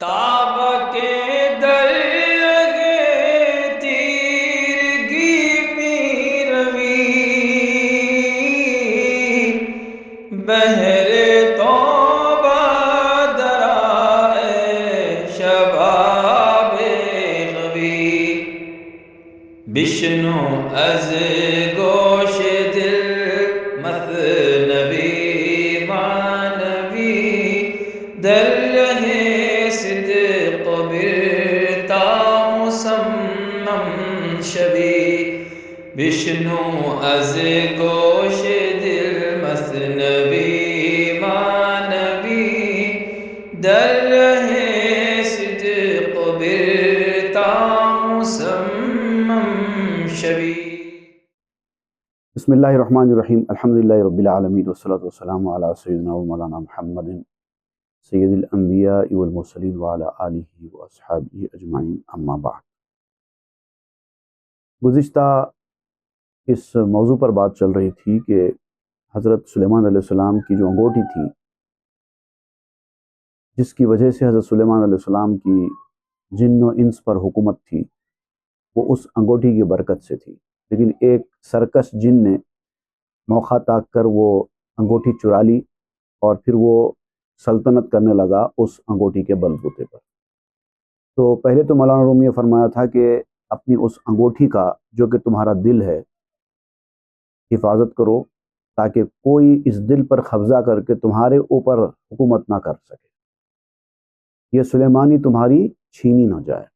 تاب کے درگے تیرگی پیروی بہر توبہ درائے شباب غوی بشنو از گوش دل مثنبی مانوی در رہے صدق برتا مسمم شبی بشنو از گوش دل مثنبی مانوی در رہے صدق برتا مسمم شبی۔ بسم اللہ الرحمن الرحیم، الحمدللہ رب العالمین والصلاة والسلام علی سیدنا و مولانا محمد سید الانبیاء والمرسلین وعلی آلہ واصحابہ اجمعین، اما بعد۔ گزشتہ اس موضوع پر بات چل رہی تھی کہ حضرت سلیمان علیہ السلام کی جو انگوٹھی تھی، جس کی وجہ سے حضرت سلیمان علیہ السلام کی جن و انس پر حکومت تھی، وہ اس انگوٹھی کی برکت سے تھی۔ لیکن ایک سرکش جن نے موقع تاک کر وہ انگوٹھی چرا لی اور پھر وہ سلطنت کرنے لگا اس انگوٹھی کے بل بوتے پر۔ تو پہلے تو مولانا روم نے فرمایا تھا کہ اپنی اس انگوٹھی کا جو کہ تمہارا دل ہے حفاظت کرو، تاکہ کوئی اس دل پر قبضہ کر کے تمہارے اوپر حکومت نہ کر سکے، یہ سلیمانی تمہاری چھینی نہ جائے۔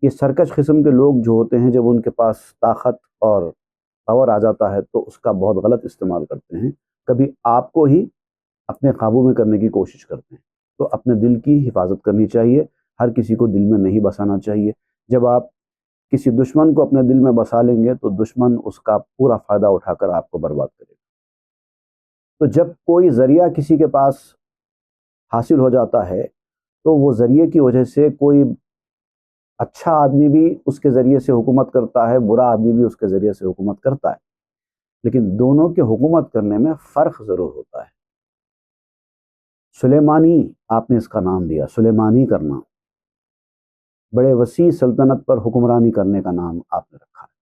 یہ سرکش قسم کے لوگ جو ہوتے ہیں، جب ان کے پاس طاقت اور پاور آ جاتا ہے تو اس کا بہت غلط استعمال کرتے ہیں، کبھی آپ کو ہی اپنے قابو میں کرنے کی کوشش کرتے ہیں۔ تو اپنے دل کی حفاظت کرنی چاہیے، ہر کسی کو دل میں نہیں بسانا چاہیے۔ جب آپ کسی دشمن کو اپنے دل میں بسا لیں گے تو دشمن اس کا پورا فائدہ اٹھا کر آپ کو برباد کرے گا۔ تو جب کوئی ذریعہ کسی کے پاس حاصل ہو جاتا ہے تو وہ ذریعے کی وجہ سے کوئی اچھا آدمی بھی اس کے ذریعے سے حکومت کرتا ہے، برا آدمی بھی اس کے ذریعے سے حکومت کرتا ہے، لیکن دونوں کے حکومت کرنے میں فرق ضرور ہوتا ہے۔ سلیمانی آپ نے اس کا نام دیا، سلیمانی کرنا، بڑے وسیع سلطنت پر حکمرانی کرنے کا نام آپ نے رکھا ہے۔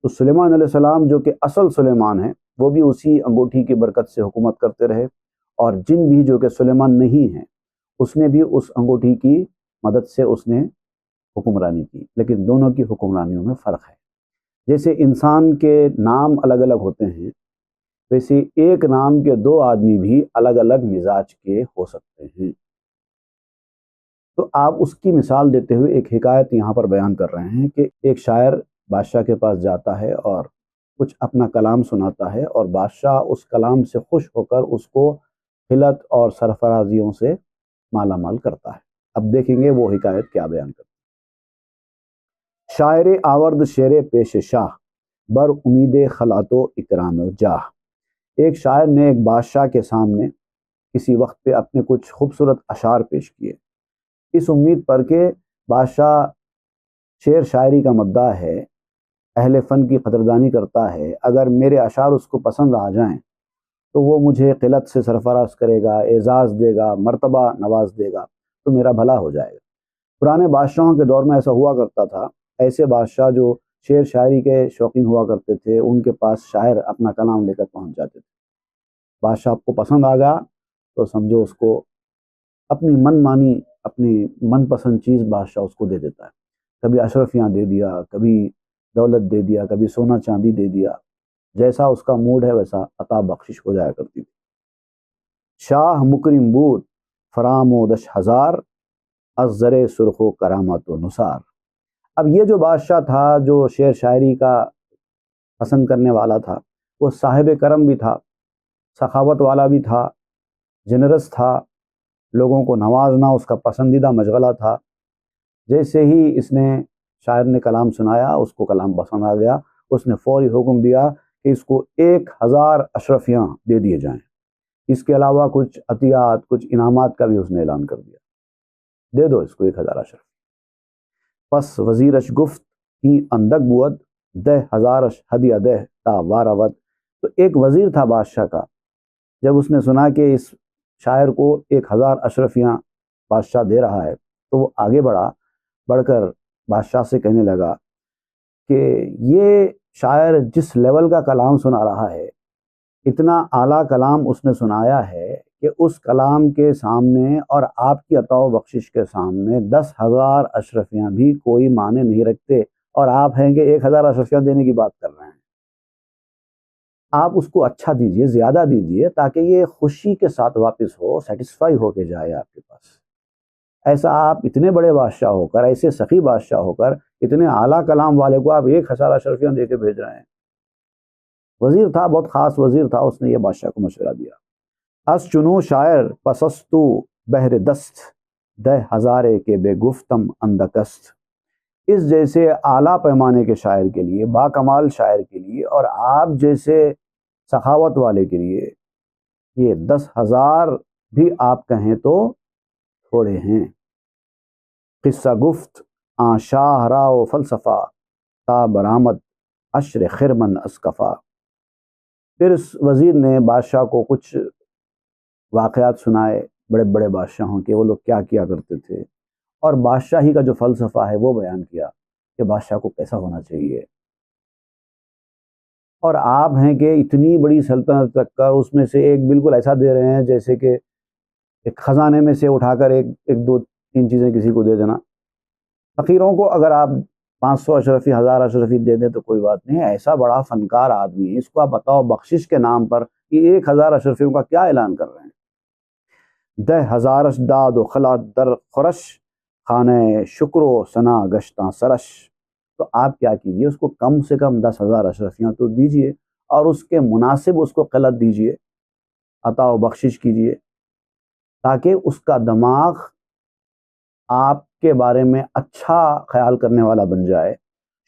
تو سلیمان علیہ السلام جو کہ اصل سلیمان ہیں، وہ بھی اسی انگوٹھی کی برکت سے حکومت کرتے رہے، اور جن بھی جو کہ سلیمان نہیں ہیں اس نے بھی اس انگوٹھی کی مدد سے اس نے حکمرانی کی، لیکن دونوں کی حکمرانیوں میں فرق ہے۔ جیسے انسان کے نام الگ الگ ہوتے ہیں، ویسے ایک نام کے دو آدمی بھی الگ الگ مزاج کے ہو سکتے ہیں۔ تو آپ اس کی مثال دیتے ہوئے ایک حکایت یہاں پر بیان کر رہے ہیں کہ ایک شاعر بادشاہ کے پاس جاتا ہے اور کچھ اپنا کلام سناتا ہے، اور بادشاہ اس کلام سے خوش ہو کر اس کو خلعت اور سرفرازیوں سے مالا مال کرتا ہے۔ اب دیکھیں گے وہ حکایت کیا بیان کرتا ہے۔ شاعر آورد شیر پیش شاہ، بر امید خلعت و اکرام و جاہ۔ ایک شاعر نے ایک بادشاہ کے سامنے کسی وقت پہ اپنے کچھ خوبصورت اشعار پیش کیے، اس امید پر کہ بادشاہ شعر شاعری کا مداح ہے، اہل فن کی قدردانی کرتا ہے، اگر میرے اشعار اس کو پسند آ جائیں تو وہ مجھے قلت سے سرفراز کرے گا، اعزاز دے گا، مرتبہ نواز دے گا، تو میرا بھلا ہو جائے گا۔ پرانے بادشاہوں کے دور میں ایسا ہوا کرتا تھا، ایسے بادشاہ جو شعر شاعری کے شوقین ہوا کرتے تھے، ان کے پاس شاعر اپنا کلام لے کر پہنچ جاتے تھے۔ بادشاہ آپ کو پسند آ گیا تو سمجھو اس کو اپنی من مانی، اپنی من پسند چیز بادشاہ اس کو دے دیتا ہے۔ کبھی اشرفیاں دے دیا، کبھی دولت دے دیا، کبھی سونا چاندی دے دیا، جیسا اس کا موڈ ہے ویسا عطا بخشش ہو جایا کرتی تھی۔ شاہ مکرم بود فرامودش ہزار، از زر سرخ و کرامت و نثار۔ اب یہ جو بادشاہ تھا، جو شعر شاعری کا پسند کرنے والا تھا، وہ صاحب کرم بھی تھا، سخاوت والا بھی تھا، جنرس تھا، لوگوں کو نوازنا اس کا پسندیدہ مشغلہ تھا۔ جیسے ہی اس نے شاعر نے کلام سنایا، اس کو کلام پسند آ گیا، اس نے فوری حکم دیا کہ اس کو 1000 اشرفیاں دے دیے جائیں۔ اس کے علاوہ کچھ عطیات، کچھ انعامات کا بھی اس نے اعلان کر دیا، دے دو اس کو 1000 اشرف۔ پس وزیرش گفت ہی اندک بود، 10,000 ہدیہ دہ تا وارود۔ تو ایک وزیر تھا بادشاہ کا، جب اس نے سنا کہ اس شاعر کو 1000 اشرفیاں بادشاہ دے رہا ہے تو وہ آگے بڑھ کر بادشاہ سے کہنے لگا کہ یہ شاعر جس لیول کا کلام سنا رہا ہے، اتنا اعلیٰ کلام اس نے سنایا ہے کہ اس کلام کے سامنے اور آپ کی عطا و بخشش کے سامنے 10,000 اشرفیاں بھی کوئی معنی نہیں رکھتے، اور آپ ہیں کہ 1,000 اشرفیاں دینے کی بات کر رہے ہیں۔ آپ اس کو اچھا دیجئے، زیادہ دیجئے، تاکہ یہ خوشی کے ساتھ واپس ہو، سیٹسفائی ہو کے جائے آپ کے پاس۔ ایسا آپ اتنے بڑے بادشاہ ہو کر، ایسے سخی بادشاہ ہو کر، اتنے اعلیٰ کلام والے کو آپ 1,000 اشرفیاں دے کے بھیج رہے ہیں۔ وزیر تھا، بہت خاص وزیر تھا، اس نے یہ بادشاہ کو مشورہ دیا۔ اس چنو شاعر پسستو بہر دست، دہ ہزارے کے بے گفتم اندکست۔ اس جیسے اعلیٰ پیمانے کے شاعر کے لیے، با کمال شاعر کے لیے، اور آپ جیسے سخاوت والے کے لیے یہ 10,000 بھی آپ کہیں تو تھوڑے ہیں۔ قصہ گفت آن شاہ راو فلسفہ، تا برآمد عشر خرمن اسکفا۔ پھر اس وزیر نے بادشاہ کو کچھ واقعات سنائے بڑے بڑے بادشاہوں کے، وہ لوگ کیا کیا کرتے تھے، اور بادشاہی کا جو فلسفہ ہے وہ بیان کیا کہ بادشاہ کو کیسا ہونا چاہیے۔ اور آپ ہیں کہ اتنی بڑی سلطنت رکھ کر اس میں سے ایک بالکل ایسا دے رہے ہیں جیسے کہ ایک خزانے میں سے اٹھا کر ایک دو تین چیزیں کسی کو دے دینا۔ فقیروں کو اگر آپ 500 اشرفی 1,000 اشرفی دے دیں تو کوئی بات نہیں، ایسا بڑا فنکار آدمی ہے، اس کو آپ بتاؤ بخشش کے نام پر یہ 1,000 اشرفیوں کا کیا اعلان کر رہے ہیں۔ دہ ہزارش داد و خلا در خورش، خانہ شکر و ثنا گشتاں سرش۔ تو آپ کیا کیجئے، اس کو کم سے کم 10,000 اشرفیاں تو دیجئے، اور اس کے مناسب اس کو قلت دیجئے، عطا و بخشش کیجئے، تاکہ اس کا دماغ آپ کے بارے میں اچھا خیال کرنے والا بن جائے،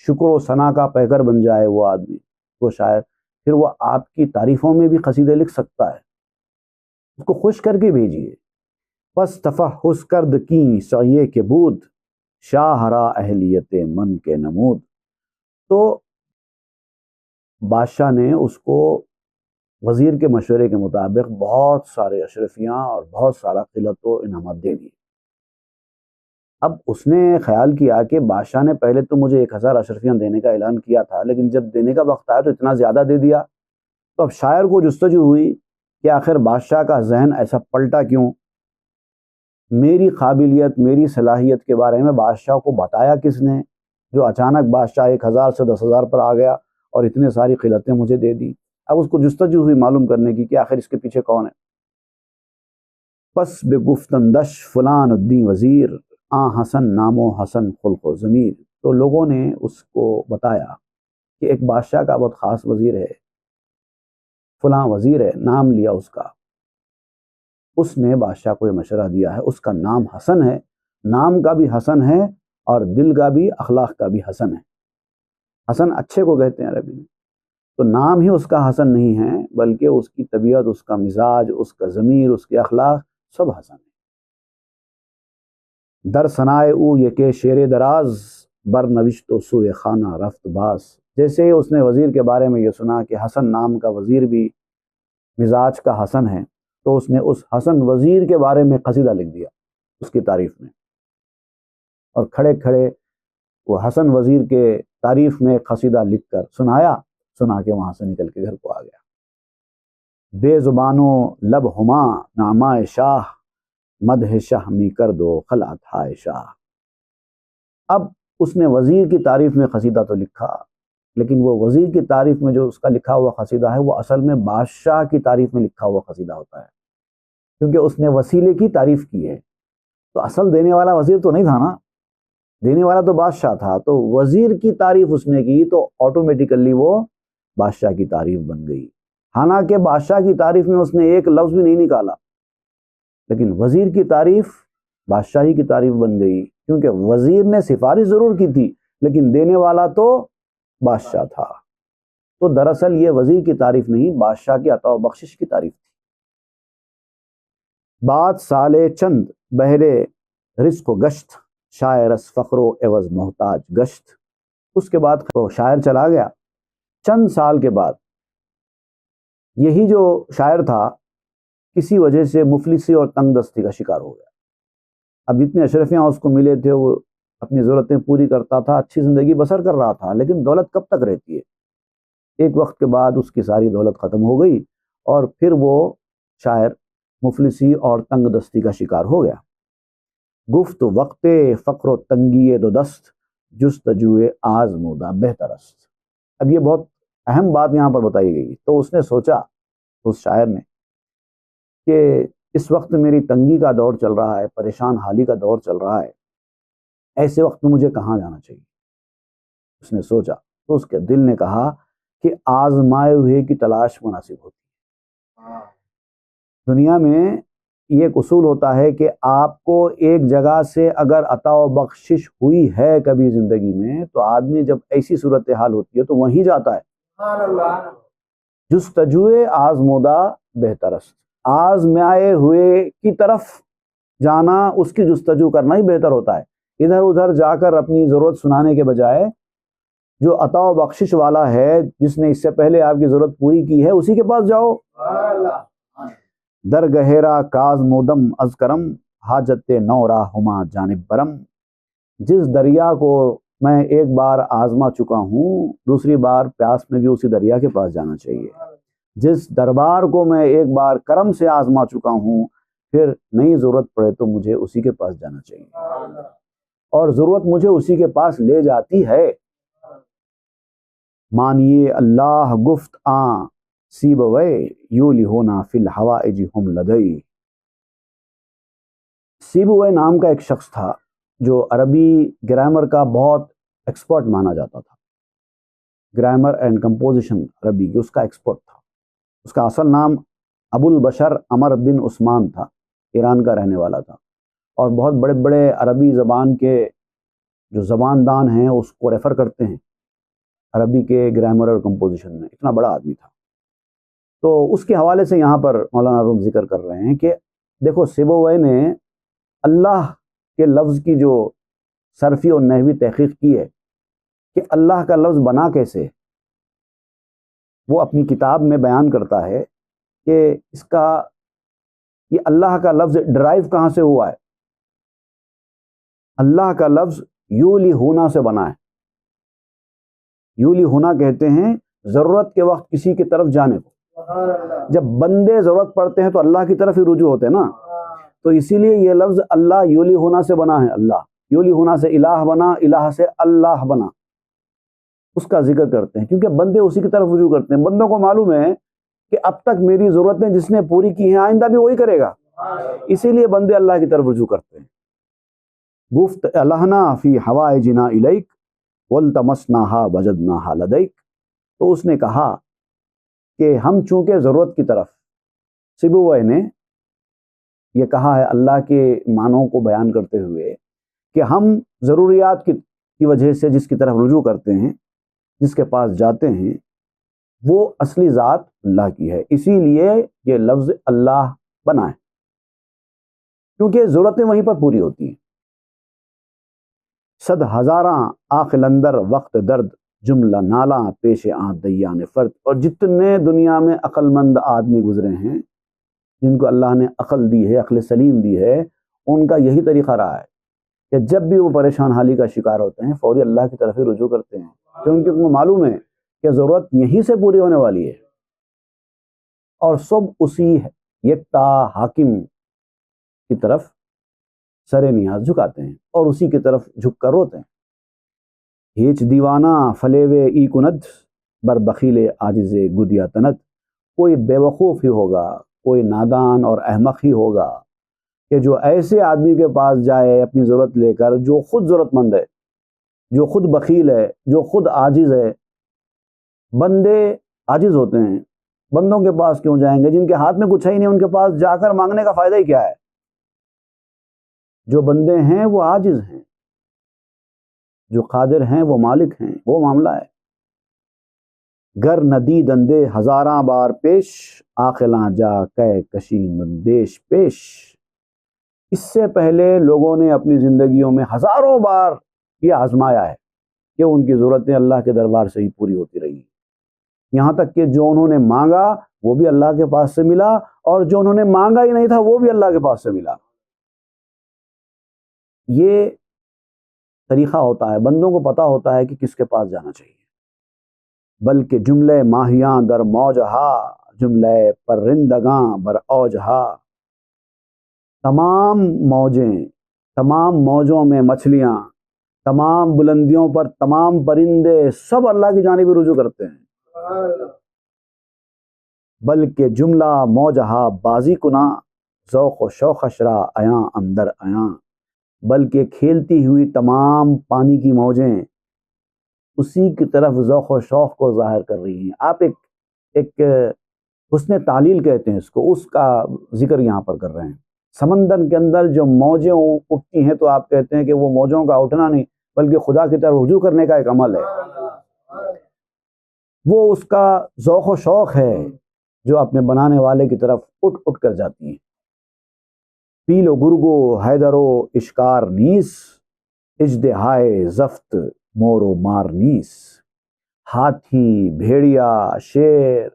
شکر و ثنا کا پیکر بن جائے وہ آدمی، وہ شاعر، پھر وہ آپ کی تعریفوں میں بھی قصیدے لکھ سکتا ہے۔ اس کو خوش کر کے بھیجیے۔ پس تفحص کرد کی سعیے کے بود، شاہ را اہلیت من کے نمود۔ تو بادشاہ نے اس کو وزیر کے مشورے کے مطابق بہت سارے اشرفیاں اور بہت سارا قلت و انعامات دے دیے۔ اب اس نے خیال کیا کہ بادشاہ نے پہلے تو مجھے 1,000 اشرفیاں دینے کا اعلان کیا تھا، لیکن جب دینے کا وقت آیا تو اتنا زیادہ دے دیا۔ تو اب شاعر کو جستجو ہوئی کہ آخر بادشاہ کا ذہن ایسا پلٹا کیوں، میری قابلیت میری صلاحیت کے بارے میں بادشاہ کو بتایا کس نے، جو اچانک بادشاہ 1,000 سے 10,000 پر آ گیا اور اتنے ساری قلتیں مجھے دے دی۔ اب اس کو جستجو ہوئی معلوم کرنے کی کہ آخر اس کے پیچھے کون ہے۔ پس بے گفتندش فلان الدین وزیر، آن حسن نام و حسن خلق و ضمیر۔ تو لوگوں نے اس کو بتایا کہ ایک بادشاہ کا بہت خاص وزیر ہے، فلاں وزیر ہے، نام لیا اس کا۔ اس نے بادشاہ کو یہ مشورہ دیا ہے، اس کا نام حسن ہے، نام کا بھی حسن ہے اور دل کا بھی، اخلاق کا بھی حسن ہے۔ حسن اچھے کو کہتے ہیں عربی میں، تو نام ہی اس کا حسن نہیں ہے بلکہ اس کی طبیعت، اس کا مزاج، اس کا ضمیر، اس کے اخلاق سب حسن ہے۔ در ثنائے او یہ کہ شیر دراز، بر نوشت و سوئے خانہ رفت باز۔ جیسے ہی اس نے وزیر کے بارے میں یہ سنا کہ حسن نام کا وزیر بھی مزاج کا حسن ہے، تو اس نے اس حسن وزیر کے بارے میں قصیدہ لکھ دیا اس کی تعریف میں، اور کھڑے کھڑے وہ حسن وزیر کے تعریف میں قصیدہ لکھ کر سنا کے وہاں سے نکل کے گھر کو آ گیا۔ بے زبانوں لب ہما نامہ شاہ، مدح شاہ می کر دو خلعت ہائے شاہ۔ اب اس نے وزیر کی تعریف میں قصیدہ تو لکھا، لیکن وہ وزیر کی تعریف میں جو اس کا لکھا ہوا قصیدہ ہے وہ اصل میں بادشاہ کی تعریف میں لکھا ہوا قصیدہ ہوتا ہے، کیونکہ اس نے وسیلے کی تعریف کی ہے۔ تو اصل دینے والا وزیر تو نہیں تھا نا، دینے والا تو بادشاہ تھا، تو وزیر کی تعریف اس نے کی تو آٹومیٹیکلی وہ بادشاہ کی تعریف بن گئی۔ حالانکہ بادشاہ کی تعریف میں اس نے ایک لفظ بھی نہیں نکالا، لیکن وزیر کی تعریف بادشاہی کی تعریف بن گئی، کیونکہ وزیر نے سفارش ضرور کی تھی لیکن دینے والا تو بادشاہ تھا۔ تو دراصل یہ وزیر کی تعریف نہیں، بادشاہ کی عطا و بخشش کی تعریف تھی۔ بات سالے چند بہرے رزق و گشت، شاعر اس فقر و عوض محتاج گشت۔ اس کے بعد وہ شاعر چلا گیا، چند سال کے بعد یہی جو شاعر تھا کسی وجہ سے مفلسی اور تنگ دستی کا شکار ہو گیا۔ اب جتنے اشرفیاں اس کو ملے تھے وہ اپنی ضرورتیں پوری کرتا تھا، اچھی زندگی بسر کر رہا تھا، لیکن دولت کب تک رہتی ہے؟ ایک وقت کے بعد اس کی ساری دولت ختم ہو گئی اور پھر وہ شاعر مفلسی اور تنگ دستی کا شکار ہو گیا۔ گفت وقت فقر و تنگی دو دست، جستجوئے آزمودہ بہتر است۔ اب یہ بہت اہم بات یہاں پر بتائی گئی۔ تو اس نے سوچا، اس شاعر نے، کہ اس وقت میری تنگی کا دور چل رہا ہے، پریشان حالی کا دور چل رہا ہے، ایسے وقت میں مجھے کہاں جانا چاہیے؟ اس نے سوچا تو اس کے دل نے کہا کہ آزمائے ہوئے کی تلاش مناسب ہوتی ہے۔ دنیا میں یہ ایک اصول ہوتا ہے کہ آپ کو ایک جگہ سے اگر عطا و بخشش ہوئی ہے کبھی زندگی میں، تو آدمی جب ایسی صورتحال ہوتی ہے تو وہیں جاتا ہے۔ جستجوئے آزمودہ بہتر است، آزمائے ہوئے کی طرف جانا، اس کی جستجو کرنا ہی بہتر ہوتا ہے۔ ادھر ادھر جا کر اپنی ضرورت سنانے کے بجائے جو عطا و بخشش والا ہے، جس نے اس سے پہلے آپ کی ضرورت پوری کی ہے، اسی کے پاس جاؤ۔ در گہرا کاز مودم از کرم، حاجت نو راہ ہما جانب برم۔ جس دریا کو میں ایک بار آزما چکا ہوں، دوسری بار پیاس میں بھی اسی دریا کے پاس جانا چاہیے۔ جس دربار کو میں ایک بار کرم سے آزما چکا ہوں، پھر نئی ضرورت پڑے تو مجھے اسی کے پاس جانا چاہیے، اور ضرورت مجھے اسی کے پاس لے جاتی ہے۔ مانیے اللہ گفت آں سیبوے، یولی ہونا فی الحوائج ہم لدئی۔ سیبوے نام کا ایک شخص تھا جو عربی گرامر کا بہت ایکسپرٹ مانا جاتا تھا۔ گرامر اینڈ کمپوزیشن عربی کی اس کا ایکسپرٹ تھا۔ اس کا اصل نام ابو البشر عمر بن عثمان تھا، ایران کا رہنے والا تھا، اور بہت بڑے بڑے عربی زبان کے جو زبان دان ہیں اس کو ریفر کرتے ہیں عربی کے گرامر اور کمپوزیشن میں۔ اتنا بڑا آدمی تھا۔ تو اس کے حوالے سے یہاں پر مولانا روم ذکر کر رہے ہیں کہ دیکھو، سیبوے نے اللہ کے لفظ کی جو صرفی اور نحوی تحقیق کی ہے کہ اللہ کا لفظ بنا کیسے، وہ اپنی کتاب میں بیان کرتا ہے کہ اس کا یہ اللہ کا لفظ ڈرائیو کہاں سے ہوا ہے۔ اللہ کا لفظ یولی ہونا سے بنا ہے۔ یولی ہونا کہتے ہیں ضرورت کے وقت کسی کی طرف جانے کو۔ جب بندے ضرورت پڑتے ہیں تو اللہ کی طرف ہی رجوع ہوتے ہیں نا، تو اسی لیے یہ لفظ اللہ یولی ہونا سے بنا ہے۔ اللہ یولی ہونا سے الہ بنا، الہ سے اللہ بنا، اس کا ذکر کرتے ہیں، کیونکہ بندے اسی کی طرف رجوع کرتے ہیں۔ بندوں کو معلوم ہے کہ اب تک میری ضرورتیں جس نے پوری کی ہیں آئندہ بھی وہی کرے گا، اسی لیے بندے اللہ کی طرف رجوع کرتے ہیں۔ گفت الہنا فی حوائجنا الیک والتمسناہا وجدناہا لدیک۔ تو اس نے کہا کہ ہم چونکہ ضرورت کی طرف، سیبوے نے یہ کہا ہے اللہ کے معنوں کو بیان کرتے ہوئے کہ ہم ضروریات کی وجہ سے جس کی طرف رجوع کرتے ہیں، جس کے پاس جاتے ہیں، وہ اصلی ذات اللہ کی ہے، اسی لیے یہ لفظ اللہ بنا ہے، کیونکہ ضرورتیں وہیں پر پوری ہوتی ہیں۔ صد ہزاراں آخل اندر وقت درد، جملہ نالاں پیش آں دیان فرد۔ اور جتنے دنیا میں عقل مند آدمی گزرے ہیں، جن کو اللہ نے عقل دی ہے، عقل سلیم دی ہے، ان کا یہی طریقہ رہا ہے کہ جب بھی وہ پریشان حالی کا شکار ہوتے ہیں فوری اللہ کی طرف ہی رجوع کرتے ہیں، کیونکہ ان کو معلوم ہے کہ ضرورت یہیں سے پوری ہونے والی ہے، اور سب اسی یکتا حاکم کی طرف سر نیاز جھکاتے ہیں اور اسی کی طرف جھک کر روتے ہیں۔ ہیچ دیوانہ فلیوے ای کند، بر بخیل عاجز گدیا تنت۔ کوئی بے وقوف ہی ہوگا، کوئی نادان اور احمق ہی ہوگا کہ جو ایسے آدمی کے پاس جائے اپنی ضرورت لے کر، جو خود ضرورت مند ہے، جو خود بخیل ہے، جو خود عاجز ہے۔ بندے عاجز ہوتے ہیں، بندوں کے پاس کیوں جائیں گے؟ جن کے ہاتھ میں کچھ ہے ہی نہیں، ان کے پاس جا کر مانگنے کا فائدہ ہی کیا ہے؟ جو بندے ہیں وہ عاجز ہیں، جو قادر ہیں وہ مالک ہیں، وہ معاملہ ہے۔ گر ندی دندے ہزاراں بار پیش، آخلاں جا کہ کشی مندیش پیش۔ اس سے پہلے لوگوں نے اپنی زندگیوں میں ہزاروں بار یہ آزمایا ہے کہ ان کی ضرورتیں اللہ کے دربار سے ہی پوری ہوتی رہی، یہاں تک کہ جو انہوں نے مانگا وہ بھی اللہ کے پاس سے ملا، اور جو انہوں نے مانگا ہی نہیں تھا وہ بھی اللہ کے پاس سے ملا۔ یہ طریقہ ہوتا ہے، بندوں کو پتہ ہوتا ہے کہ کس کے پاس جانا چاہیے۔ بلکہ جملے ماہیاں در موج ہا، جملے پرندگاں بر اوج ہا، تمام موجیں، تمام موجوں میں مچھلیاں، تمام بلندیوں پر تمام پرندے سب اللہ کی جانب رجوع کرتے ہیں۔ بلکہ جملہ موجہا بازی کنا، ذوق و شوق اشرا ایاں اندر ایاں، بلکہ کھیلتی ہوئی تمام پانی کی موجیں اسی کی طرف ذوق و شوق کو ظاہر کر رہی ہیں۔ آپ ایک حسن تعلیل کہتے ہیں اس کو، اس کا ذکر یہاں پر کر رہے ہیں۔ سمندر کے اندر جو موجیں اٹھتی ہیں تو آپ کہتے ہیں کہ وہ موجوں کا اٹھنا نہیں بلکہ خدا کی طرف رجوع کرنے کا ایک عمل ہے، وہ اس کا ذوق و شوق ہے جو اپنے بنانے والے کی طرف اٹھ اٹھ کر جاتی ہیں۔ پیل و گرگو حیدر و اشکار نیس، اژدہائے زفت مور و مار نیس، ہاتھی، بھیڑیا، شیر،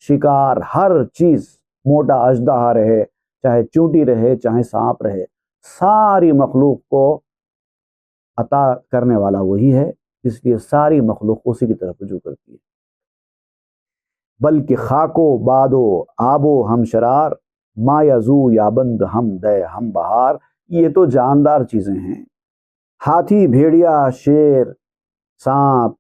شکار، ہر چیز، موٹا اژدہا رہے چاہے چونٹی رہے چاہے سانپ رہے، ساری مخلوق کو عطا کرنے والا وہی ہے، اس لیے ساری مخلوق اسی کی طرف رجوع کرتی ہے۔ بلکہ خاک و باد و آب و ہم شرار، ما یزو یابند ہم دے ہم بہار، یہ تو جاندار چیزیں ہیں۔ ہاتھی، بھیڑیا، شیر، سانپ،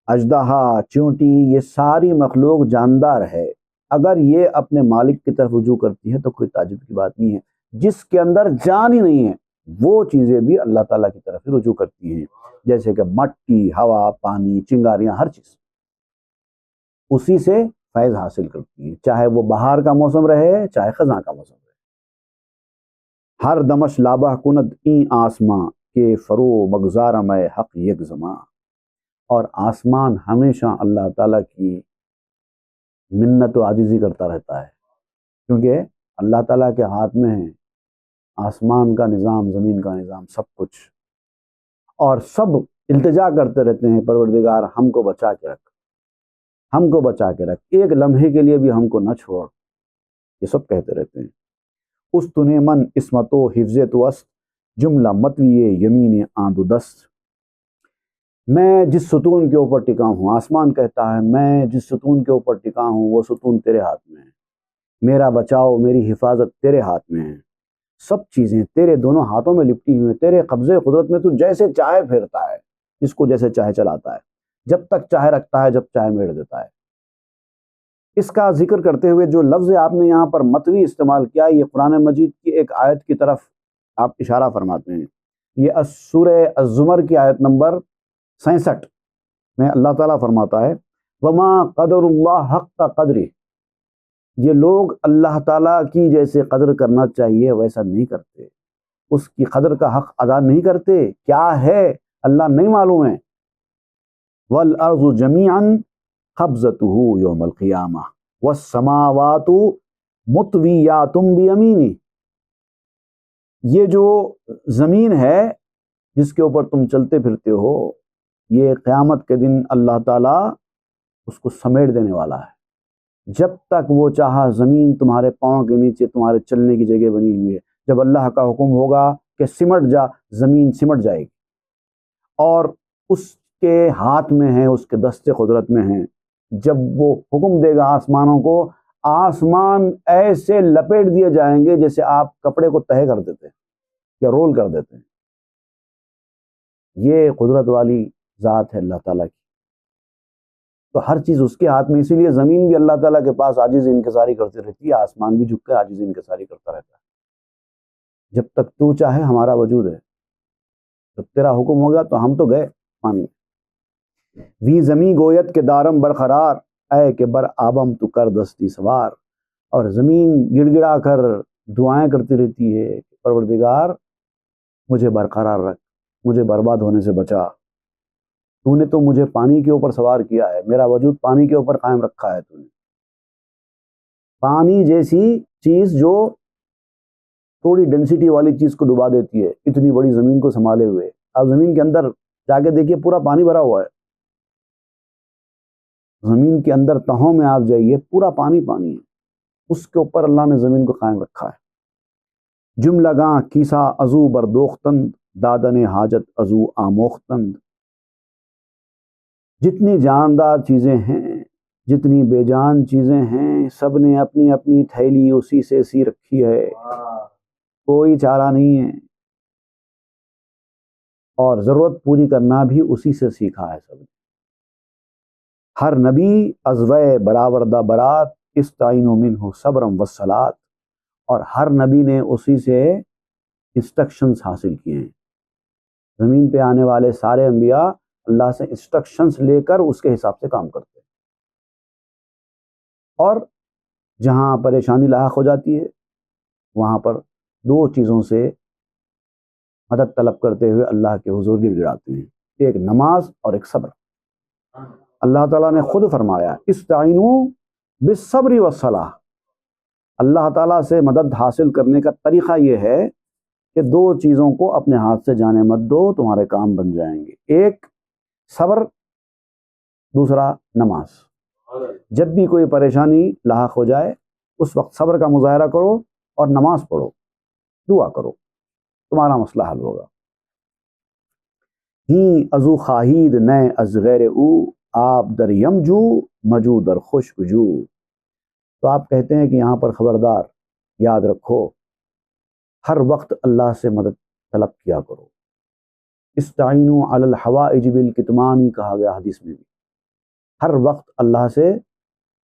اژدہا، چونٹی، یہ ساری مخلوق جاندار ہے، اگر یہ اپنے مالک کی طرف رجوع کرتی ہے تو کوئی تعجب کی بات نہیں ہے۔ جس کے اندر جان ہی نہیں ہے وہ چیزیں بھی اللہ تعالیٰ کی طرف ہی رجوع کرتی ہیں، جیسے کہ مٹی، ہوا، پانی، چنگاریاں، ہر چیز اسی سے فیض حاصل کرتی ہیں، چاہے وہ بہار کا موسم رہے چاہے خزاں کا موسم رہے۔ ہر دمش لابہ کند این آسماں کے فرو مگزار میں حق یک زماں، اور آسمان ہمیشہ اللہ تعالیٰ کی منت و عاجزی کرتا رہتا ہے، کیونکہ اللہ تعالیٰ کے ہاتھ میں ہے آسمان کا نظام، زمین کا نظام، سب کچھ، اور سب التجا کرتے رہتے ہیں پروردگار ہم کو بچا کے رکھ، ہم کو بچا کے رکھ، ایک لمحے کے لیے بھی ہم کو نہ چھوڑ، یہ سب کہتے رہتے ہیں۔ استن من عصمت و حفظ تو است، جملہ متوی یمین آند دست، میں جس ستون کے اوپر ٹکا ہوں، آسمان کہتا ہے میں جس ستون کے اوپر ٹکا ہوں وہ ستون تیرے ہاتھ میں ہے، میرا بچاؤ، میری حفاظت تیرے ہاتھ میں ہے، سب چیزیں تیرے دونوں ہاتھوں میں لپٹی ہوئی ہیں، تیرے قبضے قدرت میں، تو جیسے چاہے پھیرتا ہے، جس کو جیسے چاہے چلاتا ہے، جب تک چاہے رکھتا ہے، جب چاہے میڑ دیتا ہے۔ اس کا ذکر کرتے ہوئے جو لفظ آپ نے یہاں پر متوی استعمال کیا، یہ قرآن مجید کی ایک آیت کی طرف آپ اشارہ فرماتے ہیں۔ یہ سورہ الزمر کی آیت نمبر 66 میں اللہ تعالیٰ فرماتا ہے وما قدر اللہ حق قدرہ، یہ لوگ اللہ تعالیٰ کی جیسے قدر کرنا چاہیے ویسا نہیں کرتے، اس کی قدر کا حق ادا نہیں کرتے، کیا ہے اللہ نہیں معلوم ہے۔ والارض جمیعا قبضتہ یوم القیامہ والسماوات مطویات بیمینہ، یہ جو زمین ہے جس کے اوپر تم چلتے پھرتے ہو، یہ قیامت کے دن اللہ تعالیٰ اس کو سمیٹ دینے والا ہے۔ جب تک وہ چاہا زمین تمہارے پاؤں کے نیچے تمہارے چلنے کی جگہ بنی ہوئی ہے، جب اللہ کا حکم ہوگا کہ سمٹ جا، زمین سمٹ جائے گی، اور اس کے ہاتھ میں ہے، اس کے دست قدرت میں ہے۔ جب وہ حکم دے گا آسمانوں کو، آسمان ایسے لپیٹ دیے جائیں گے جیسے آپ کپڑے کو تہہ کر دیتے ہیں یا رول کر دیتے ہیں۔ یہ قدرت والی ذات ہے اللہ تعالیٰ کی، تو ہر چیز اس کے ہاتھ میں، اسی لیے زمین بھی اللہ تعالیٰ کے پاس عاجز انکساری کرتی رہتی ہے، آسمان بھی جھک کے عاجز انکساری کرتا رہتا ہے۔ جب تک تو چاہے ہمارا وجود ہے، جب تیرا حکم ہوگا تو ہم تو گئے پانی میں۔ وی زمیں گویت کے دارم برقرار، اے کہ بر آبم تو کر دستی سوار، اور زمین گڑ گڑا کر دعائیں کرتی رہتی ہے کہ پروردگار مجھے برقرار رکھ، مجھے برباد ہونے سے بچا، تو نے تو مجھے پانی کے اوپر سوار کیا ہے، میرا وجود پانی کے اوپر قائم رکھا ہے تو نے۔ پانی جیسی چیز جو تھوڑی ڈینسٹی والی چیز کو ڈبا دیتی ہے، اتنی بڑی زمین کو سنبھالے ہوئے، اب زمین کے اندر جا کے دیکھیے پورا پانی بھرا ہوا ہے، زمین کے اندر تہوں میں آپ جائیے پورا پانی پانی ہے، اس کے اوپر اللہ نے زمین کو قائم رکھا ہے۔ جم لگاں کیسا ازو بردوختند، دادن حاجت ازو آموختند، جتنی جاندار چیزیں ہیں، جتنی بے جان چیزیں ہیں، سب نے اپنی اپنی تھیلی اسی سے سی رکھی ہے، کوئی چارہ نہیں ہے، اور ضرورت پوری کرنا بھی اسی سے سیکھا ہے سب نے۔ ہر نبی ازوے برآوردہ برات استعینوا منہ صبرا والصلاۃ، اور ہر نبی نے اسی سے انسٹرکشنز حاصل کیے ہیں۔ زمین پہ آنے والے سارے انبیاء اللہ سے انسٹرکشنز لے کر اس کے حساب سے کام کرتے ہیں، اور جہاں پریشانی لاحق ہو جاتی ہے وہاں پر دو چیزوں سے مدد طلب کرتے ہوئے اللہ کے حضور گر گراتے ہیں، ایک نماز اور ایک صبر۔ اللہ تعالیٰ نے خود فرمایا استعینوا بالصبر والصلاۃ، اللہ تعالیٰ سے مدد حاصل کرنے کا طریقہ یہ ہے کہ دو چیزوں کو اپنے ہاتھ سے جانے مت دو، تمہارے کام بن جائیں گے، ایک صبر، دوسرا نماز۔ جب بھی کوئی پریشانی لاحق ہو جائے اس وقت صبر کا مظاہرہ کرو اور نماز پڑھو، دعا کرو، تمہارا مسئلہ حل ہوگا۔ ہی ازو خواہید نئے از غیر او، آپ در یمجو مجو در خشک جو۔ تو آپ کہتے ہیں کہ یہاں پر خبردار یاد رکھو، ہر وقت اللہ سے مدد طلب کیا کرو۔ استعینوا علی الحوائج بالکتمان کہا گیا حدیث میں بھی، ہر وقت اللہ سے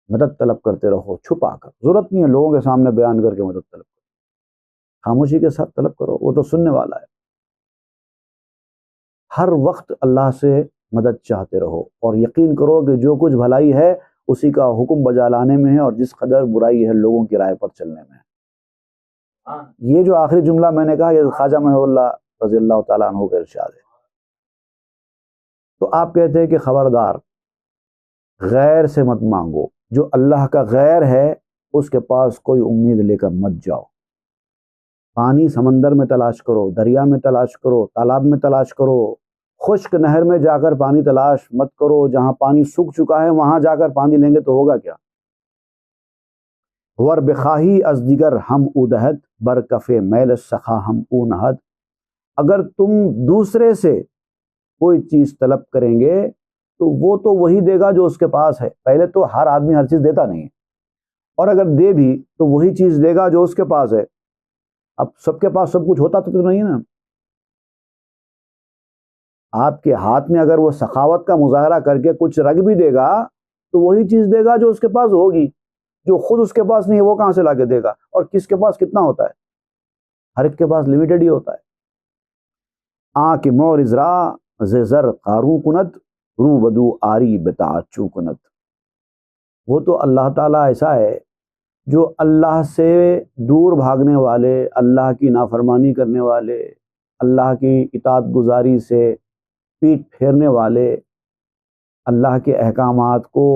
مدد طلب کرتے رہو چھپا کر، ضرورت نہیں ہے لوگوں کے سامنے بیان کر کے مدد طلب کرو، خاموشی کے ساتھ طلب کرو، وہ تو سننے والا ہے۔ ہر وقت اللہ سے مدد چاہتے رہو، اور یقین کرو کہ جو کچھ بھلائی ہے اسی کا حکم بجا لانے میں ہے، اور جس قدر برائی ہے لوگوں کی رائے پر چلنے میں ہے۔ یہ جو آخری جملہ میں نے کہا یہ خواجہ محی اللہ رضی اللہ تعالیٰ عنہ کا ارشاد ہے۔ تو آپ کہتے ہیں کہ خبردار غیر سے مت مانگو، جو اللہ کا غیر ہے اس کے پاس کوئی امید لے کر مت جاؤ۔ پانی سمندر میں تلاش کرو، دریا میں تلاش کرو، تالاب میں تلاش کرو، خشک نہر میں جا کر پانی تلاش مت کرو، جہاں پانی سوکھ چکا ہے وہاں جا کر پانی لیں گے تو ہوگا کیا؟ ور بخواہی از دیگر ہم او دہد، بر کف میل سخا ہم او نہد۔ اگر تم دوسرے سے کوئی چیز طلب کریں گے تو وہ تو وہی دے گا جو اس کے پاس ہے، پہلے تو ہر آدمی ہر چیز دیتا نہیں ہے، اور اگر دے بھی تو وہی چیز دے گا جو اس کے پاس ہے۔ اب سب کے پاس سب کچھ ہوتا تو نہیں ہے نا۔ آپ کے ہاتھ میں اگر وہ سخاوت کا مظاہرہ کر کے کچھ رکھ بھی دے گا تو وہی چیز دے گا جو اس کے پاس ہوگی، جو خود اس کے پاس نہیں ہے وہ کہاں سے لا کے دے گا؟ اور کس کے پاس کتنا ہوتا ہے؟ ہر ایک کے پاس لمیٹڈ ہی ہوتا ہے۔ آنکھ مور ازرا زر قاروں کنت، رو بدو آری بتاچو کنت۔ وہ تو اللہ تعالیٰ ایسا ہے جو اللہ سے دور بھاگنے والے، اللہ کی نافرمانی کرنے والے، اللہ کی اطاعت گزاری سے پیٹ پھیرنے والے، اللہ کے احکامات کو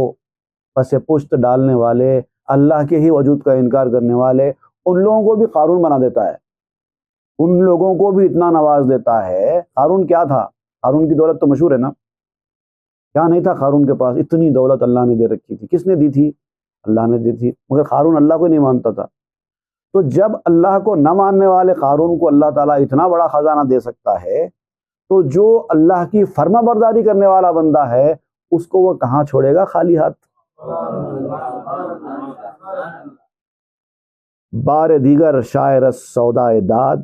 پس پشت ڈالنے والے، اللہ کے ہی وجود کا انکار کرنے والے، ان لوگوں کو بھی قارون بنا دیتا ہے، ان لوگوں کو بھی اتنا نواز دیتا ہے۔ قارون کیا تھا؟ قارون کی دولت تو مشہور ہے نا، کیا نہیں تھا قارون کے پاس؟ اتنی دولت اللہ نے دے رکھی تھی۔ کس نے دی تھی؟ اللہ نے دی تھی، مگر قارون اللہ کو نہیں مانتا تھا۔ تو جب اللہ کو نہ ماننے والے قارون کو اللہ تعالیٰ اتنا بڑا خزانہ دے سکتا ہے تو جو اللہ کی فرما برداری کرنے والا بندہ ہے اس کو وہ کہاں چھوڑے گا خالی ہاتھ؟ بار دیگر شاعر سودائے داد،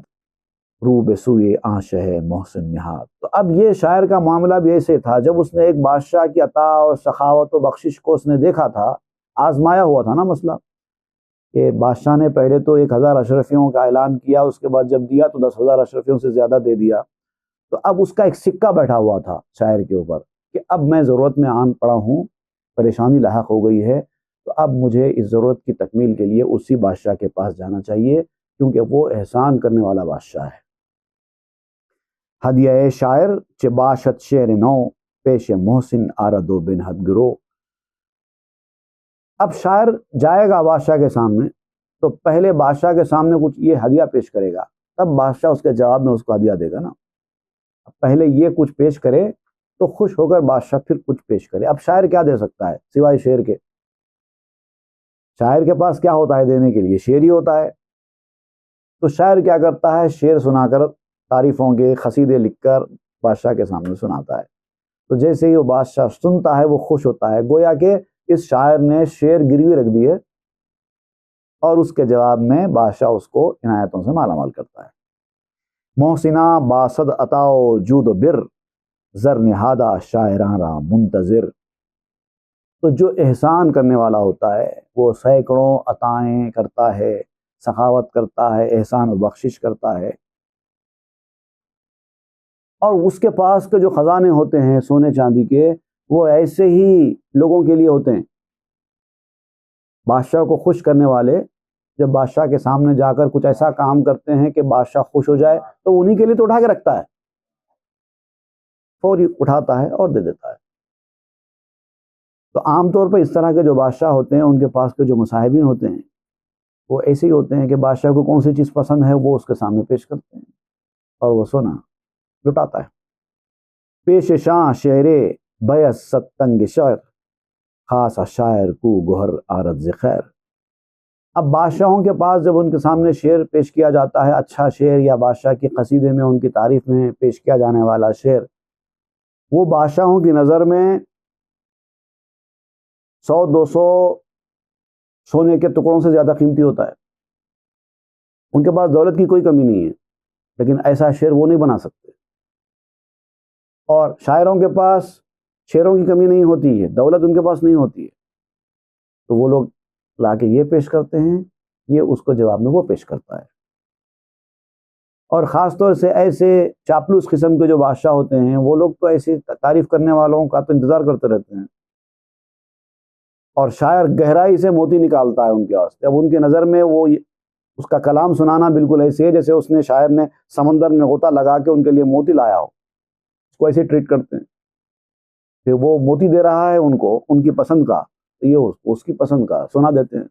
رو بسوئے آنشہ محسن نہاد۔ تو اب یہ شاعر کا معاملہ بھی ایسے تھا، جب اس نے ایک بادشاہ کی عطا اور سخاوت و بخشش کو اس نے دیکھا تھا، آزمایا ہوا تھا نا مسئلہ، کہ بادشاہ نے پہلے تو 1000 اشرفیوں کا اعلان کیا، اس کے بعد جب دیا تو 10,000 اشرفیوں سے زیادہ دے دیا۔ تو اب اس کا ایک سکہ بیٹھا ہوا تھا شاعر کے اوپر کہ اب میں ضرورت میں آن پڑا ہوں، پریشانی لاحق ہو گئی ہے، تو اب مجھے اس ضرورت کی تکمیل کے لیے اسی بادشاہ کے پاس جانا چاہیے، کیونکہ وہ احسان کرنے والا بادشاہ ہے۔ ہدیہ شاعر چہ باشد شعر نو، پیش محسن آرد و بن حد گرو۔ اب شاعر جائے گا بادشاہ کے سامنے تو پہلے بادشاہ کے سامنے کچھ یہ ہدیہ پیش کرے گا، تب بادشاہ اس کے جواب میں اس کو ہدیہ دے گا نا۔ پہلے یہ کچھ پیش کرے تو خوش ہو کر بادشاہ پھر کچھ پیش کرے۔ اب شاعر کیا دے سکتا ہے سوائے شعر کے؟ شاعر کے پاس کیا ہوتا ہے دینے کے لیے؟ شعر ہی ہوتا ہے۔ تو شاعر کیا کرتا ہے؟ شعر سنا کر تعریفوں کے قصیدے لکھ کر بادشاہ کے سامنے سناتا ہے. تو جیسے ہی وہ بادشاہ سنتا ہے وہ خوش ہوتا ہے، گویا کہ اس شاعر نے شعر گروی رکھ دیے اور اس کے جواب میں بادشاہ اس کو عنایتوں سے مالا مال کرتا ہے. محسنہ باسد عطاؤ جود و بر، زر نہادہ شاعراں را منتظر. تو جو احسان کرنے والا ہوتا ہے وہ سینکڑوں عطائیں کرتا ہے، سخاوت کرتا ہے، احسان و بخشش کرتا ہے، اور اس کے پاس کے جو خزانے ہوتے ہیں سونے چاندی کے وہ ایسے ہی لوگوں کے لیے ہوتے ہیں. بادشاہ کو خوش کرنے والے جب بادشاہ کے سامنے جا کر کچھ ایسا کام کرتے ہیں کہ بادشاہ خوش ہو جائے تو انہی کے لیے تو اٹھا کے رکھتا ہے، فوری اٹھاتا ہے اور دے دیتا ہے. تو عام طور پر اس طرح کے جو بادشاہ ہوتے ہیں ان کے پاس کے جو مصاحبین ہوتے ہیں وہ ایسے ہی ہوتے ہیں کہ بادشاہ کو کون سی چیز پسند ہے وہ اس کے سامنے پیش کرتے ہیں اور وہ سونا لٹاتا ہے. پیش شاں شعر بیس ستنگ شعر، خاص شاعر کو گہر آرد ز خیر. اب بادشاہوں کے پاس جب ان کے سامنے شعر پیش کیا جاتا ہے، اچھا شعر یا بادشاہ کی قصیدے میں ان کی تعریف میں پیش کیا جانے والا شعر، وہ بادشاہوں کی نظر میں 100-200 سونے کے ٹکڑوں سے زیادہ قیمتی ہوتا ہے. ان کے پاس دولت کی کوئی کمی نہیں ہے لیکن ایسا شعر وہ نہیں بنا سکتے. اور شاعروں کے پاس شعروں کی کمی نہیں ہوتی ہے، دولت ان کے پاس نہیں ہوتی ہے، تو وہ لوگ لا کے یہ پیش کرتے ہیں، یہ اس کو جواب میں وہ پیش کرتا ہے. اور خاص طور سے ایسے چاپلوس قسم کے جو بادشاہ ہوتے ہیں وہ لوگ تو ایسی تعریف کرنے والوں کا تو انتظار کرتے رہتے ہیں، اور شاعر گہرائی سے موتی نکالتا ہے ان کے واسطے. اب ان کی نظر میں وہ اس کا کلام سنانا بالکل ایسے ہے جیسے اس نے شاعر نے سمندر میں غوطہ لگا کے ان کے لیے موتی لایا ہو، اس کو ایسے ٹریٹ کرتے ہیں. پھر وہ موتی دے رہا ہے ان کو ان کی پسند کا، تو یہ اس کی پسند کا سنا دیتے ہیں.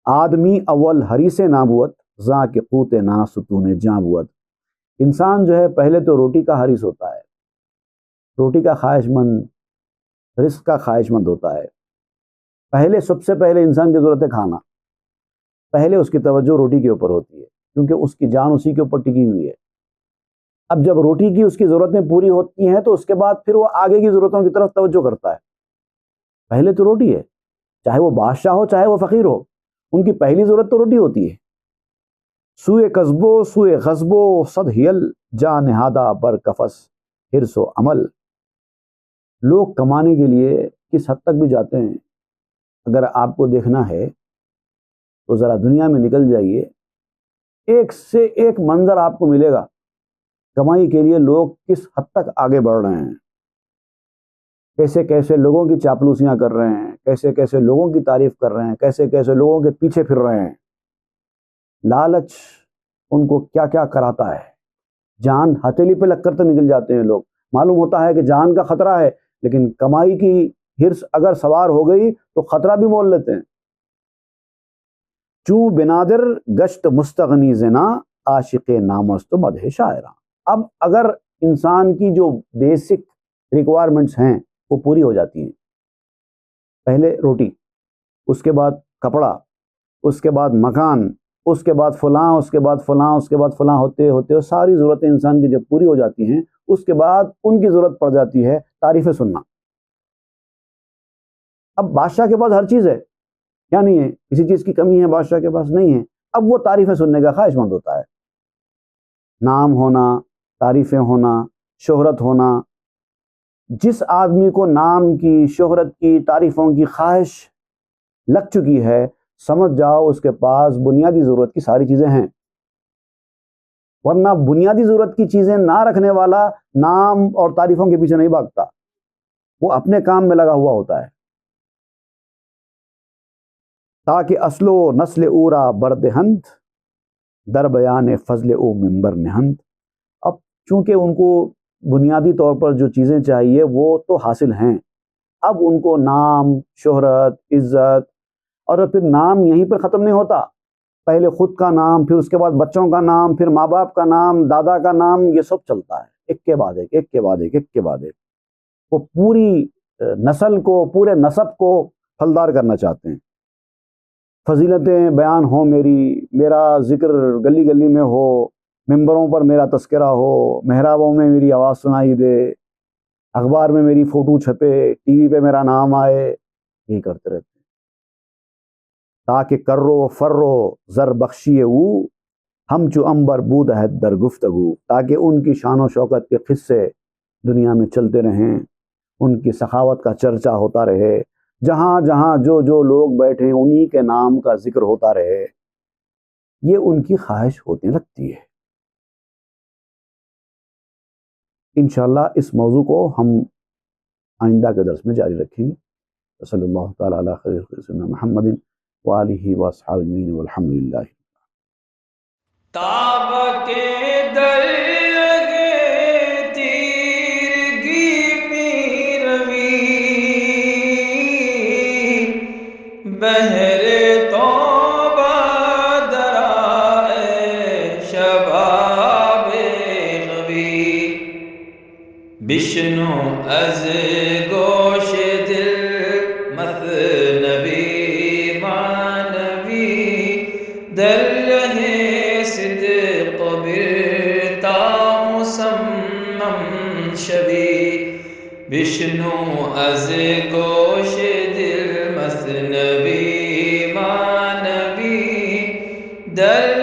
آدمی اول حریث نابوت، زاں کے قوت نا ستون جاں بوت. انسان جو ہے پہلے تو روٹی کا حریث ہوتا ہے، روٹی کا خواہش مند، رزق کا خواہش مند ہوتا ہے. پہلے سب سے پہلے انسان کی ضرورت ہے کھانا، پہلے اس کی توجہ روٹی کے اوپر ہوتی ہے کیونکہ اس کی جان اسی کے اوپر ٹکی ہوئی ہے. اب جب روٹی کی اس کی ضرورتیں پوری ہوتی ہیں تو اس کے بعد پھر وہ آگے کی ضرورتوں کی طرف توجہ کرتا ہے. پہلے تو روٹی ہے، چاہے وہ بادشاہ ہو چاہے وہ فقیر ہو، ان کی پہلی ضرورت تو روٹی ہوتی ہے. سوئے قصبو سوئے غصبو صد ہیل، جا نہادہ بر کفس حرص و عمل. لوگ کمانے کے لیے کس حد تک بھی جاتے ہیں. اگر آپ کو دیکھنا ہے تو ذرا دنیا میں نکل جائیے، ایک سے ایک منظر آپ کو ملے گا کمائی کے لیے لوگ کس حد تک آگے بڑھ رہے ہیں، کیسے کیسے لوگوں کی چاپلوسیاں کر رہے ہیں، کیسے کیسے لوگوں کی تعریف کر رہے ہیں، کیسے کیسے لوگوں کے پیچھے پھر رہے ہیں. لالچ ان کو کیا کیا کراتا ہے، جان ہتھیلی پہ لگ کر تو نکل جاتے ہیں لوگ. معلوم ہوتا ہے کہ جان کا خطرہ ہے لیکن کمائی کی ہرس اگر سوار ہو گئی تو خطرہ بھی مول لیتے ہیں. چوں بنادر گشت مستغنی زنا، عاشق نامست مدح شاعراں. اب اگر انسان کی جو بیسک ریکوائرمنٹس ہیں وہ پوری ہو جاتی ہیں، پہلے روٹی، اس کے بعد کپڑا، اس کے بعد مکان، اس کے بعد فلاں، اس کے بعد فلاں، اس کے بعد فلاں، ہوتے ہوتے ساری ضرورتیں انسان کی جب پوری ہو جاتی ہیں اس کے بعد ان کی ضرورت پڑ جاتی ہے تعریفیں سننا. اب بادشاہ کے پاس ہر چیز ہے، کیا نہیں ہے، کسی چیز کی کمی ہے بادشاہ کے پاس نہیں ہے. اب وہ تعریفیں سننے کا خواہش مند ہوتا ہے. نام ہونا، تعریفیں ہونا، شہرت ہونا. جس آدمی کو نام کی، شہرت کی، تعریفوں کی خواہش لگ چکی ہے، سمجھ جاؤ اس کے پاس بنیادی ضرورت کی ساری چیزیں ہیں. ورنہ بنیادی ضرورت کی چیزیں نہ رکھنے والا نام اور تعریفوں کے پیچھے نہیں بھاگتا، وہ اپنے کام میں لگا ہوا ہوتا ہے. تاکہ اصل و نسل اورا بردہند، در بیان فضل او منبر نہند. اب چونکہ ان کو بنیادی طور پر جو چیزیں چاہیے وہ تو حاصل ہیں، اب ان کو نام، شہرت، عزت، اور پھر نام یہیں پر ختم نہیں ہوتا، پہلے خود کا نام، پھر اس کے بعد بچوں کا نام، پھر ماں باپ کا نام، دادا کا نام، یہ سب چلتا ہے ایک کے بعد ایک، ایک کے بعد ایک، ایک کے بعد ایک. وہ پوری نسل کو، پورے نسب کو پھلدار کرنا چاہتے ہیں. فضیلتیں بیان ہوں میری، میرا ذکر گلی گلی میں ہو، ممبروں پر میرا تذکرہ ہو، محرابوں میں میری آواز سنائی دے، اخبار میں میری فوٹو چھپے، ٹی وی پہ میرا نام آئے، یہی کرتے رہتے ہیں تاکہ کرو فرو زر بخشیے او ہم چو امبر بود ہے در گفتگو، تاکہ ان کی شان و شوکت کے قصے دنیا میں چلتے رہیں، ان کی سخاوت کا چرچا ہوتا رہے، جہاں جہاں جو جو لوگ بیٹھے انہی کے نام کا ذکر ہوتا رہے، یہ ان کی خواہش ہوتی لگتی ہے۔ انشاءاللہ اس موضوع کو ہم آئندہ کے درس میں جاری رکھیں گے۔ صلی اللہ تعالیٰ علی خیر سیدنا محمد وآلہ واصحابہ اجمعین والحمد للہ۔ تاب کے در لگے تیرگی میں روی، بہر توبہ درائے شباب غوی، بشنو از گوش دل مثنوی معنوی، در لہے صدق برتا مسمم شوی، بشنو از گوش دل مثنوی معنوی، در